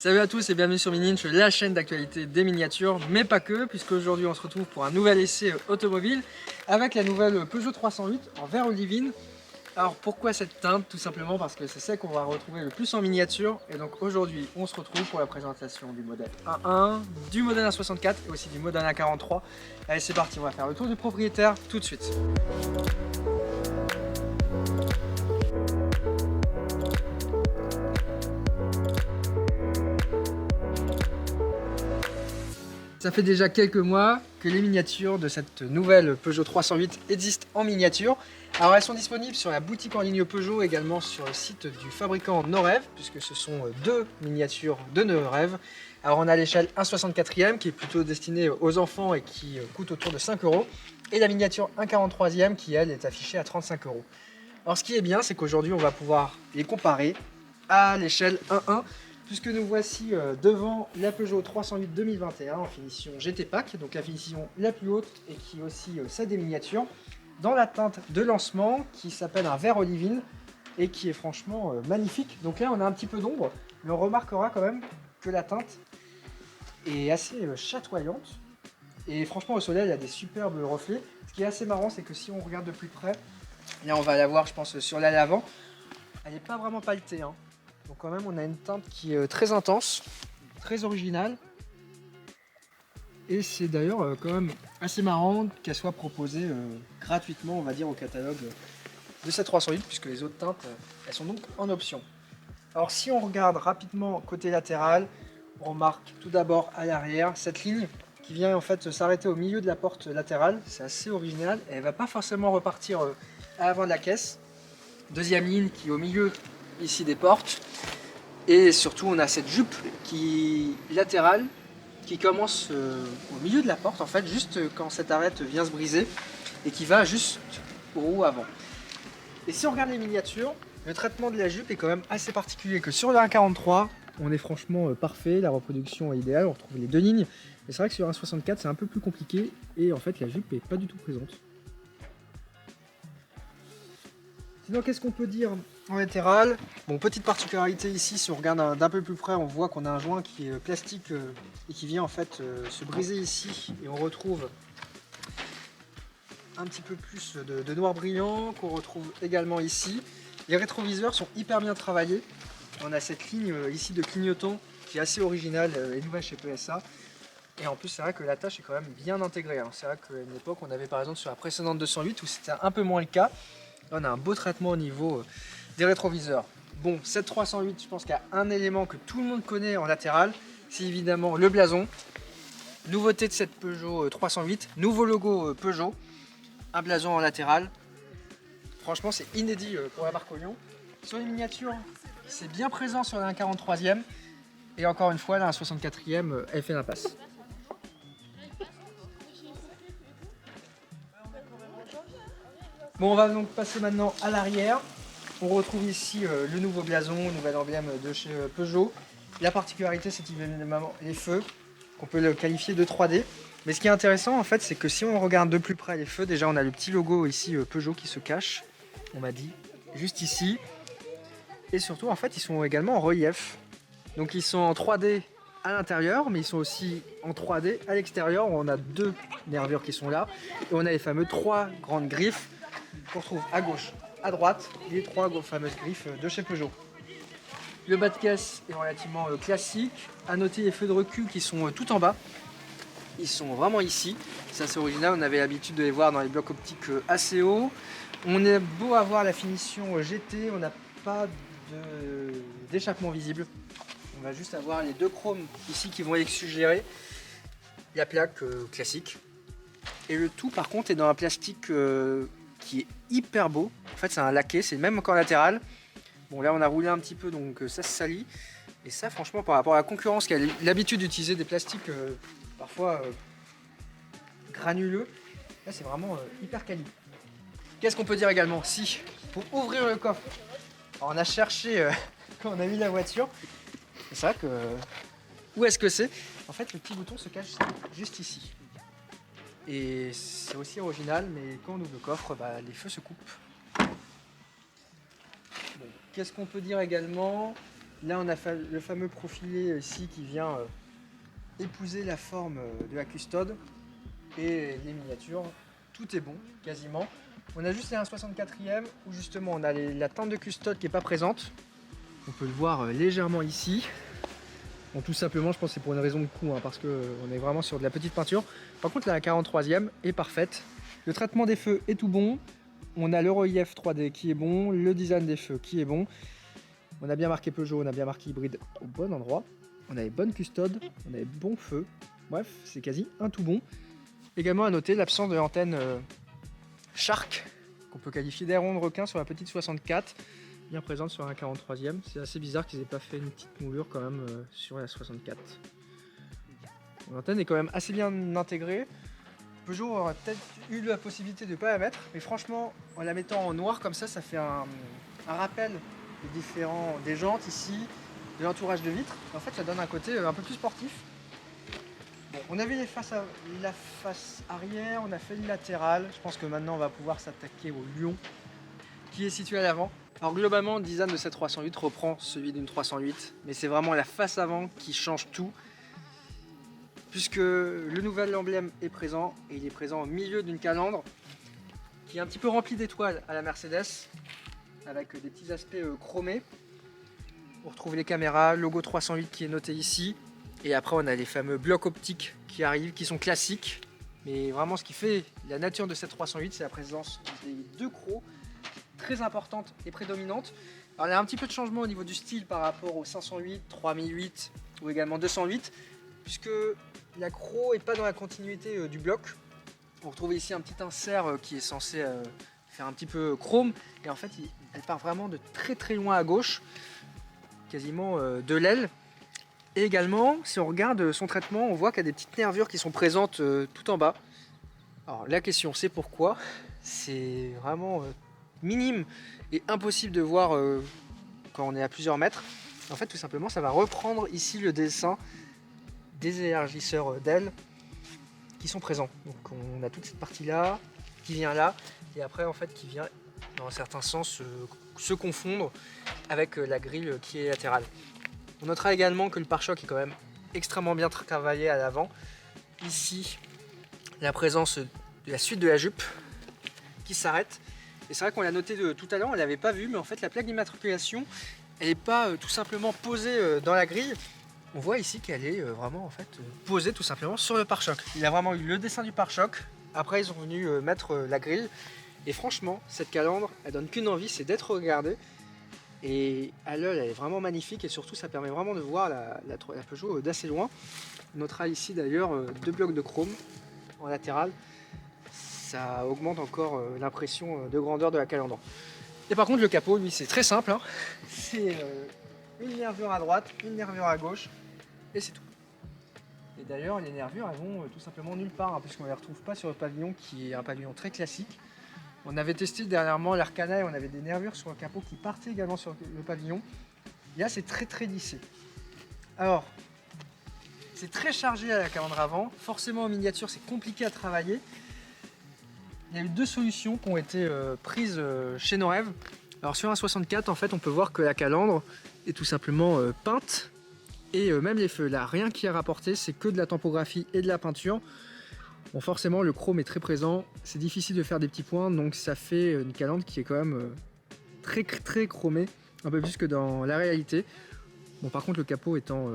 Salut à tous et bienvenue sur Mininch, la chaîne d'actualité des miniatures, mais pas que, puisque aujourd'hui on se retrouve pour un nouvel essai automobile avec la nouvelle Peugeot 308 en vert olivine. Alors pourquoi cette teinte? Tout simplement parce que c'est celle qu'on va retrouver le plus en miniature, et donc aujourd'hui on se retrouve pour la présentation du modèle 1.1, du modèle 1.64 et aussi du modèle 1.43. Allez, c'est parti, on va faire le tour du propriétaire tout de suite. Ça fait déjà quelques mois que les miniatures de cette nouvelle Peugeot 308 existent en miniature. Alors elles sont disponibles sur la boutique en ligne Peugeot, également sur le site du fabricant Norev, puisque ce sont deux miniatures de Norev. Alors on a l'échelle 1,64e qui est plutôt destinée aux enfants et qui coûte autour de 5 €, et la miniature 1,43e qui elle est affichée à 35 €. Alors ce qui est bien, c'est qu'aujourd'hui on va pouvoir les comparer à l'échelle 1.1, puisque nous voici devant la Peugeot 308 2021 en finition GT Pack, donc la finition la plus haute et qui est aussi celle des miniatures, dans la teinte de lancement qui s'appelle un vert olivine et qui est franchement magnifique. Donc là on a un petit peu d'ombre, mais on remarquera quand même que la teinte est assez chatoyante. Et franchement au soleil il y a des superbes reflets. Ce qui est assez marrant, c'est que si on regarde de plus près, là on va la voir je pense sur l'aile avant, elle n'est pas vraiment pailletée, hein. Donc quand même on a une teinte qui est très intense, très originale. Et c'est d'ailleurs quand même assez marrant qu'elle soit proposée gratuitement, on va dire, au catalogue de cette 308, puisque les autres teintes, elles sont donc en option. Alors si on regarde rapidement côté latéral, on remarque tout d'abord à l'arrière cette ligne qui vient en fait s'arrêter au milieu de la porte latérale. C'est assez original et elle ne va pas forcément repartir à l'avant de la caisse. Deuxième ligne qui est au milieu ici des portes. Et surtout on a cette jupe qui latérale qui commence au milieu de la porte en fait, juste quand cette arête vient se briser et qui va juste au roue avant. Et si on regarde les miniatures, le traitement de la jupe est quand même assez particulier, que sur le 1.43 on est franchement parfait, la reproduction est idéale, on retrouve les deux lignes. Mais c'est vrai que sur un 64 c'est un peu plus compliqué et en fait la jupe est pas du tout présente. Sinon, qu'est-ce qu'on peut dire en latéral? Bon, petite particularité ici, si on regarde d'un peu plus près, on voit qu'on a un joint qui est plastique et qui vient en fait se briser ici. Et on retrouve un petit peu plus de noir brillant qu'on retrouve également ici. Les rétroviseurs sont hyper bien travaillés. On a cette ligne ici de clignotant qui est assez originale et nouvelle chez PSA. Et en plus, c'est vrai que la tâche est quand même bien intégrée. C'est vrai qu'à une époque, on avait par exemple sur la précédente 208 où c'était un peu moins le cas. Là, on a un beau traitement au niveau des rétroviseurs. Bon, cette 308, je pense qu'il y a un élément que tout le monde connaît en latéral, c'est évidemment le blason. Nouveauté de cette Peugeot 308, nouveau logo Peugeot, un blason en latéral. Franchement, c'est inédit pour la marque au Lyon. Sur les miniatures, c'est bien présent sur la 1.43e. Et encore une fois, là, un 64e, elle fait l'impasse. Bon, on va donc passer maintenant à l'arrière. On retrouve ici le nouveau blason, le nouvel emblème de chez Peugeot. La particularité, c'est évidemment les feux, qu'on peut le qualifier de 3D. Mais ce qui est intéressant, en fait, c'est que si on regarde de plus près les feux, déjà on a le petit logo ici Peugeot qui se cache, on m'a dit, juste ici. Et surtout, en fait, ils sont également en relief. Donc ils sont en 3D à l'intérieur, mais ils sont aussi en 3D à l'extérieur. On a deux nervures qui sont là. Et on a les fameux trois grandes griffes qu'on retrouve à gauche, à droite, les trois fameuses griffes de chez Peugeot. Le bas de caisse est relativement classique. À noter les feux de recul qui sont tout en bas. Ils sont vraiment ici. C'est assez original, on avait l'habitude de les voir dans les blocs optiques assez hauts. On est beau avoir la finition GT, on n'a pas d'échappement visible. On va juste avoir les deux chromes ici qui vont être suggérés. La plaque classique. Et le tout par contre est dans un plastique qui est hyper beau. En fait c'est un laqué, c'est même encore latéral. Bon là on a roulé un petit peu donc ça se salit. Et ça franchement par rapport à la concurrence qui a l'habitude d'utiliser des plastiques parfois granuleux, là c'est vraiment hyper quali. Qu'est-ce qu'on peut dire également? Si, pour ouvrir le coffre, alors, on a cherché quand on a mis la voiture. C'est vrai que... où est-ce que c'est? En fait le petit bouton se cache juste ici. Et c'est aussi original, mais quand on ouvre le coffre, bah, les feux se coupent. Bon, qu'est-ce qu'on peut dire également? Là on a le fameux profilé ici qui vient épouser la forme de la custode et les miniatures. Tout est bon, quasiment. On a juste les 1/64e où justement on a la teinte de custode qui n'est pas présente. On peut le voir légèrement ici. Bon, tout simplement, je pense que c'est pour une raison de coût, hein, parce qu'on est vraiment sur de la petite peinture. Par contre, la 43e est parfaite. Le traitement des feux est tout bon. On a le relief 3D qui est bon, le design des feux qui est bon. On a bien marqué Peugeot, on a bien marqué hybride au bon endroit. On a les bonnes custodes, on a les bons feux. Bref, c'est quasi un tout bon. Également à noter l'absence de l'antenne Shark, qu'on peut qualifier d'airon de requin sur la petite 64. Bien présente sur un 43e. C'est assez bizarre qu'ils aient pas fait une petite moulure quand même sur la 64. L'antenne est quand même assez bien intégrée. Peugeot aurait peut-être eu la possibilité de ne pas la mettre, mais franchement, en la mettant en noir comme ça fait un rappel des jantes ici, de l'entourage de vitres. En fait, ça donne un côté un peu plus sportif. Bon, on a vu la face arrière, on a fait le latéral. Je pense que maintenant, on va pouvoir s'attaquer au lion qui est situé à l'avant. Alors globalement, le design de cette 308 reprend celui d'une 308, mais c'est vraiment la face avant qui change tout, puisque le nouvel emblème est présent, et il est présent au milieu d'une calandre qui est un petit peu remplie d'étoiles à la Mercedes, avec des petits aspects chromés. On retrouve les caméras, logo 308 qui est noté ici, et après on a les fameux blocs optiques qui arrivent, qui sont classiques, mais vraiment ce qui fait la nature de cette 308, c'est la présence des deux crocs, très importante et prédominante. Alors il y a un petit peu de changement au niveau du style par rapport au 508, 3008 ou également 208, puisque la croc n'est pas dans la continuité du bloc. On retrouve ici un petit insert qui est censé faire un petit peu chrome, et en fait elle part vraiment de très très loin à gauche, quasiment de l'aile. Et également, si on regarde son traitement, on voit qu'il y a des petites nervures qui sont présentes tout en bas. Alors la question c'est pourquoi. C'est vraiment minime et impossible de voir quand on est à plusieurs mètres. En fait, tout simplement, ça va reprendre ici le dessin des élargisseurs d'ailes qui sont présents. Donc on a toute cette partie là qui vient là, et après en fait qui vient dans un certain sens se confondre avec la grille qui est latérale. On notera également que le pare-choc est quand même extrêmement bien travaillé à l'avant. Ici, la présence de la suite de la jupe qui s'arrête. Et c'est vrai qu'on l'a noté tout à l'heure, on ne l'avait pas vu, mais en fait la plaque d'immatriculation, elle n'est pas tout simplement posée dans la grille. On voit ici qu'elle est vraiment en fait posée tout simplement sur le pare-choc. Il a vraiment eu le dessin du pare-choc. Après ils sont venus mettre la grille. Et franchement, cette calandre, elle donne qu'une envie, c'est d'être regardée. Et à l'œil, elle est vraiment magnifique, et surtout ça permet vraiment de voir la Peugeot d'assez loin. On notera ici d'ailleurs deux blocs de chrome en latéral. Ça augmente encore l'impression de grandeur de la calandre. Et par contre le capot, lui, c'est très simple, hein. C'est une nervure à droite, une nervure à gauche, et c'est tout. Et d'ailleurs les nervures, elles vont tout simplement nulle part, hein, puisqu'on ne les retrouve pas sur le pavillon, qui est un pavillon très classique. On avait testé dernièrement l'Arcana et on avait des nervures sur le capot qui partaient également sur le pavillon. Et là c'est très très lissé. Alors, c'est très chargé à la calandre avant, forcément en miniature c'est compliqué à travailler. Il y a eu deux solutions qui ont été prises chez Norev. Alors sur un 64, en fait, on peut voir que la calandre est tout simplement peinte, et même les feux. Là, rien qui est rapporté, c'est que de la tempographie et de la peinture. Bon, forcément, le chrome est très présent. C'est difficile de faire des petits points, donc ça fait une calandre qui est quand même très très chromée, un peu plus que dans la réalité. Bon, par contre, le capot étant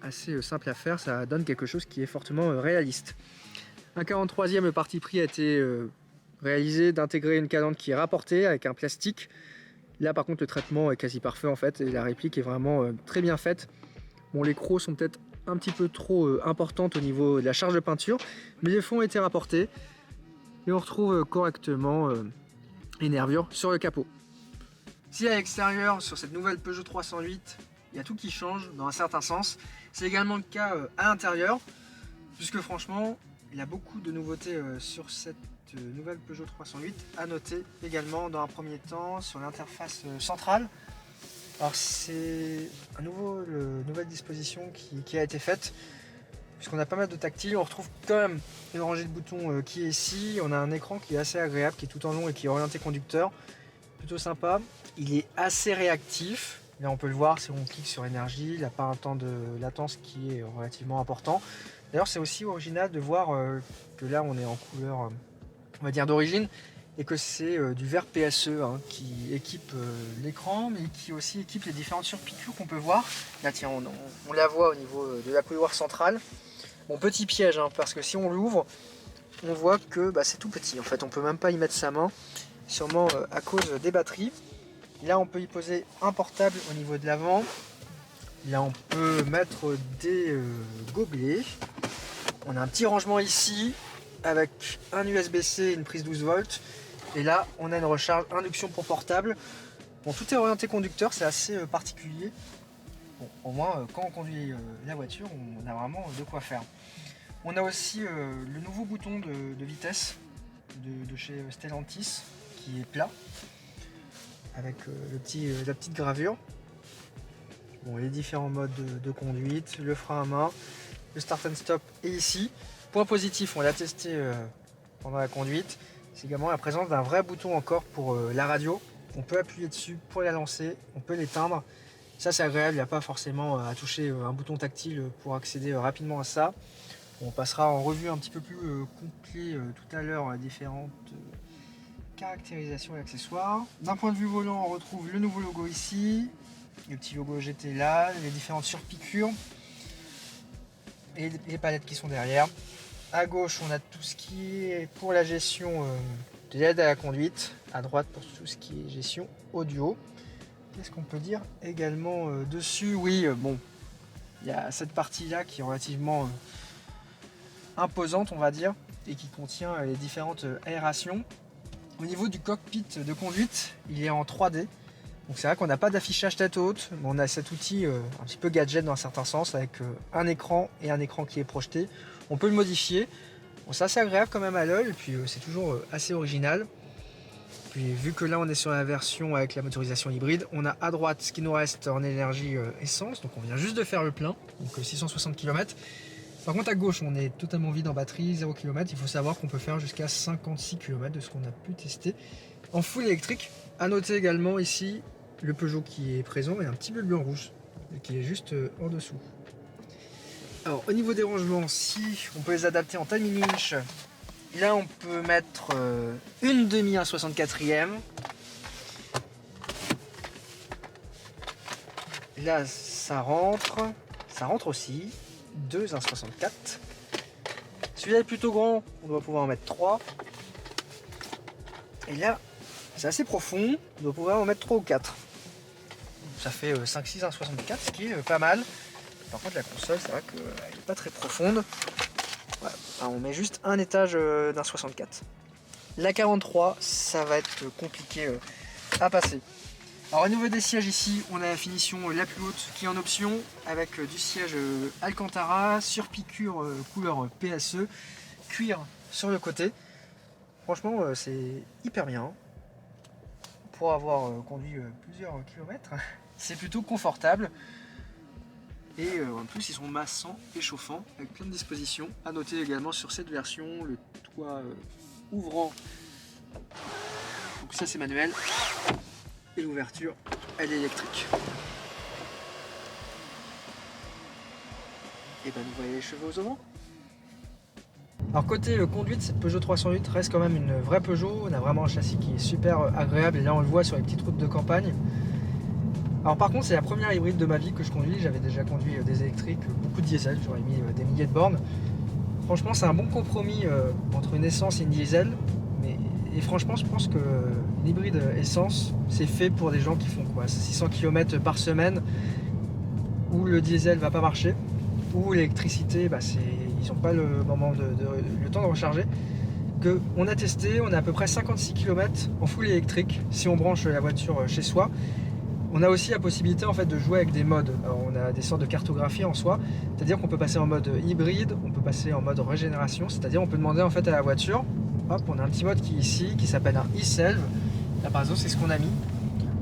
assez simple à faire, ça donne quelque chose qui est fortement réaliste. Un 43e parti pris a été réalisé d'intégrer une calandre qui est rapportée avec un plastique. Là par contre le traitement est quasi parfait en fait, et la réplique est vraiment très bien faite. Bon, les crocs sont peut-être un petit peu trop importantes au niveau de la charge de peinture, mais les fonds ont été rapportés et on retrouve correctement les nervures sur le capot. Si à l'extérieur, sur cette nouvelle Peugeot 308, il y a tout qui change dans un certain sens, c'est également le cas à l'intérieur, puisque franchement il y a beaucoup de nouveautés sur cette nouvelle Peugeot 308. À noter également dans un premier temps sur l'interface centrale. Alors c'est une nouvelle disposition qui a été faite, puisqu'on a pas mal de tactile. On retrouve quand même une rangée de boutons qui est ici. On a un écran qui est assez agréable, qui est tout en long et qui est orienté conducteur. Plutôt sympa. Il est assez réactif. Là on peut le voir si on clique sur énergie, il n'a pas un temps de latence qui est relativement important. D'ailleurs c'est aussi original de voir que là on est en couleur on va dire d'origine et que c'est du verre PSE hein, qui équipe l'écran mais qui aussi équipe les différentes surpiqûres qu'on peut voir. Là tiens on la voit au niveau de la couloir centrale. Bon petit piège hein, parce que si on l'ouvre on voit que c'est tout petit en fait, on peut même pas y mettre sa main, sûrement à cause des batteries. Là on peut y poser un portable au niveau de l'avant. Là on peut mettre des gobelets. On a un petit rangement ici avec un USB-C et une prise 12 volts. Et là on a une recharge induction pour portable. Bon tout est orienté conducteur, c'est assez particulier. Bon, au moins quand on conduit la voiture on a vraiment de quoi faire. On a aussi le nouveau bouton de vitesse de chez Stellantis qui est plat. Avec la petite gravure. Bon, les différents modes de conduite, le frein à main, le start and stop est ici. Point positif, on l'a testé pendant la conduite, c'est également la présence d'un vrai bouton encore pour la radio. On peut appuyer dessus pour la lancer, on peut l'éteindre. Ça c'est agréable, il n'y a pas forcément à toucher un bouton tactile pour accéder rapidement à ça. On passera en revue un petit peu plus complet tout à l'heure les différentes caractérisation et accessoires. D'un point de vue volant, on retrouve le nouveau logo ici, le petit logo GT là, les différentes surpiqûres et les palettes qui sont derrière. À gauche, on a tout ce qui est pour la gestion de l'aide à la conduite. À droite, pour tout ce qui est gestion audio. Qu'est-ce qu'on peut dire également dessus? Oui, bon, il y a cette partie-là qui est relativement imposante, on va dire, et qui contient les différentes aérations. Au niveau du cockpit de conduite, il est en 3D. Donc c'est vrai qu'on n'a pas d'affichage tête haute, mais on a cet outil un petit peu gadget dans un certain sens, avec un écran et un écran qui est projeté. On peut le modifier. Bon, c'est assez agréable quand même à l'œil, et puis c'est toujours assez original. Puis vu que là on est sur la version avec la motorisation hybride, on a à droite ce qui nous reste en énergie essence, donc on vient juste de faire le plein, donc 660 km. Par contre à gauche on est totalement vide en batterie, 0 km, il faut savoir qu'on peut faire jusqu'à 56 km de ce qu'on a pu tester en full électrique. A noter également ici le Peugeot qui est présent et un petit bleu en rouge qui est juste en dessous. Alors au niveau des rangements, si on peut les adapter en timing winch, là on peut mettre une demi 1/64e. Là ça rentre aussi. 2 1/64. Celui-là est plutôt grand, on doit pouvoir en mettre 3. Et là, c'est assez profond, on doit pouvoir en mettre 3 ou 4. Ça fait 5-6 1/64, ce qui est pas mal. Par contre, la console, c'est vrai qu'elle n'est pas très profonde. Voilà. Enfin, on met juste un étage d'1/64. La 43, ça va être compliqué à passer. Alors au niveau des sièges ici, on a la finition la plus haute qui est en option avec du siège Alcantara, surpiqûre couleur PSE, cuir sur le côté. Franchement c'est hyper bien. Pour avoir conduit plusieurs kilomètres, c'est plutôt confortable. Et en plus ils sont massants et chauffants avec plein de dispositions. A noter également sur cette version le toit ouvrant. Donc ça c'est manuel. Et l'ouverture, elle est électrique. Et ben nous voyez les cheveux aux auvents. Alors côté conduite, cette Peugeot 308 reste quand même une vraie Peugeot. On a vraiment un châssis qui est super agréable et là on le voit sur les petites routes de campagne. Alors par contre c'est la première hybride de ma vie que je conduis. J'avais déjà conduit des électriques, beaucoup de diesel, j'aurais mis des milliers de bornes. Franchement c'est un bon compromis entre une essence et une diesel. Et franchement, je pense que l'hybride essence, c'est fait pour des gens qui font quoi 600 km par semaine, où le diesel va pas marcher, où l'électricité, ils n'ont pas le temps de recharger. On a testé, on a à peu près 56 km en full électrique, si on branche la voiture chez soi. On a aussi la possibilité en fait de jouer avec des modes. Alors, on a des sortes de cartographie en soi, c'est-à-dire qu'on peut passer en mode hybride, on peut passer en mode régénération, c'est-à-dire on peut demander en fait à la voiture. Hop, on a un petit mode qui est ici, qui s'appelle un e-selve. Là par exemple, c'est ce qu'on a mis.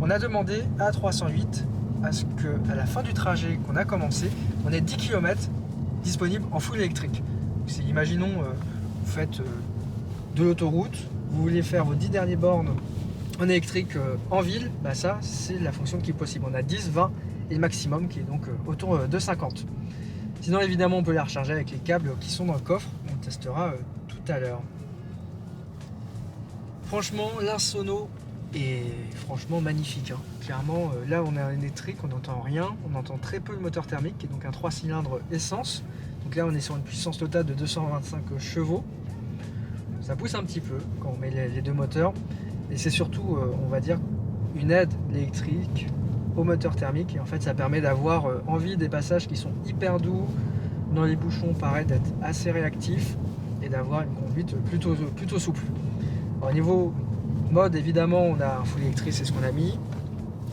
On a demandé à 308 à ce qu'à la fin du trajet qu'on a commencé, on ait 10 km disponibles en full électrique. Imaginons, vous faites de l'autoroute, vous voulez faire vos 10 dernières bornes en électrique en ville, bah ça c'est la fonction qui est possible. On a 10, 20 et le maximum qui est donc autour de 50. Sinon évidemment on peut les recharger avec les câbles qui sont dans le coffre, on testera tout à l'heure. Franchement l'Insono est franchement magnifique, hein. Clairement là on est en électrique, on n'entend rien, on entend très peu le moteur thermique qui est donc un 3 cylindres essence. Donc là on est sur une puissance totale de 225 chevaux. Ça pousse un petit peu quand on met les deux moteurs. Et c'est surtout, on va dire, une aide électrique au moteur thermique. Et en fait, ça permet d'avoir envie des passages qui sont hyper doux. Dans les bouchons, pareil, d'être assez réactif et d'avoir une conduite plutôt souple. Alors, au niveau mode, évidemment, on a un full électrique, c'est ce qu'on a mis.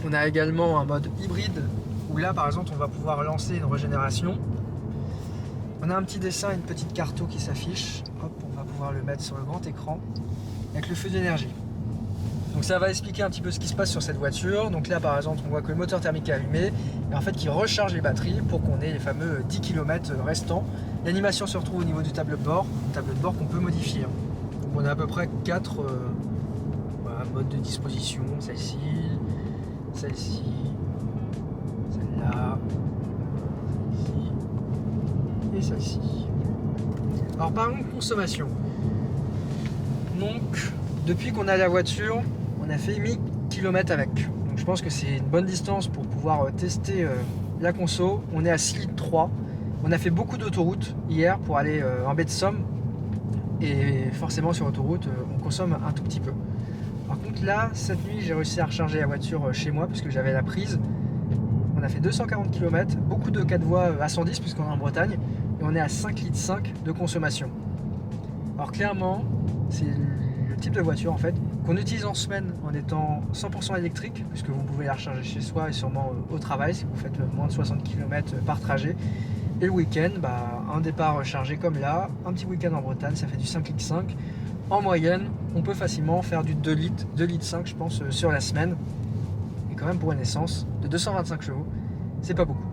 On a également un mode hybride où là, par exemple, on va pouvoir lancer une régénération. On a un petit dessin, une petite carto qui s'affiche. Hop, on va pouvoir le mettre sur le grand écran avec le feu d'énergie. Donc ça va expliquer un petit peu ce qui se passe sur cette voiture. Donc là par exemple on voit que le moteur thermique est allumé et en fait qui recharge les batteries pour qu'on ait les fameux 10 km restants. L'animation se retrouve au niveau du tableau de bord qu'on peut modifier. Donc on a à peu près 4 modes de disposition, celle-ci, celle-ci, celle-là, celle-ci et celle-ci. Alors parlons de consommation. Donc depuis qu'on a la voiture, on a fait 1000 km avec. Donc je pense que c'est une bonne distance pour pouvoir tester la conso. On est à 6,3 litres. On a fait beaucoup d'autoroutes hier pour aller en baie de Somme. Et forcément sur autoroute, on consomme un tout petit peu. Par contre là, cette nuit, j'ai réussi à recharger la voiture chez moi puisque j'avais la prise. On a fait 240 km, beaucoup de 4 voies à 110 puisqu'on est en Bretagne. Et on est à 5,5 litres de consommation. Alors clairement, c'est le type de voiture en fait qu'on utilise en semaine en étant 100% électrique puisque vous pouvez la recharger chez soi et sûrement au travail si vous faites moins de 60 km par trajet. Et le week-end, un départ rechargé comme là, un petit week-end en Bretagne, ça fait du 5,5 litres. En moyenne, on peut facilement faire du 2 litres, 2,5 litres je pense sur la semaine. Et quand même pour une essence de 225 chevaux, c'est pas beaucoup.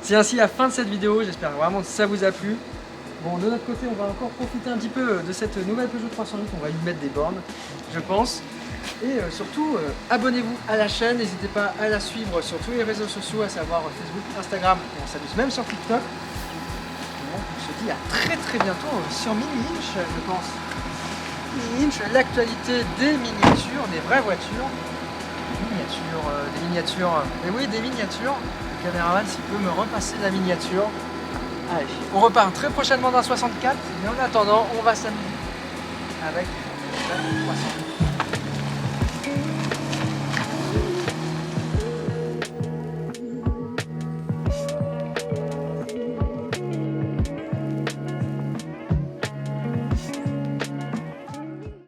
C'est ainsi la fin de cette vidéo, j'espère vraiment que ça vous a plu. Bon, de notre côté, on va encore profiter un petit peu de cette nouvelle Peugeot 308, on va y mettre des bornes, je pense. Et surtout, abonnez-vous à la chaîne, n'hésitez pas à la suivre sur tous les réseaux sociaux, à savoir Facebook, Instagram, et on s'amuse même sur TikTok. Et donc, on se dit à très bientôt sur Mini Inch, je pense. Mini Inch, l'actualité des miniatures, des vraies voitures. Des miniatures, et oui, des miniatures. Le caméraman s'il peut me repasser la miniature. Allez, on repart très prochainement d'un 64, mais en attendant, on va s'amuser avec la 300.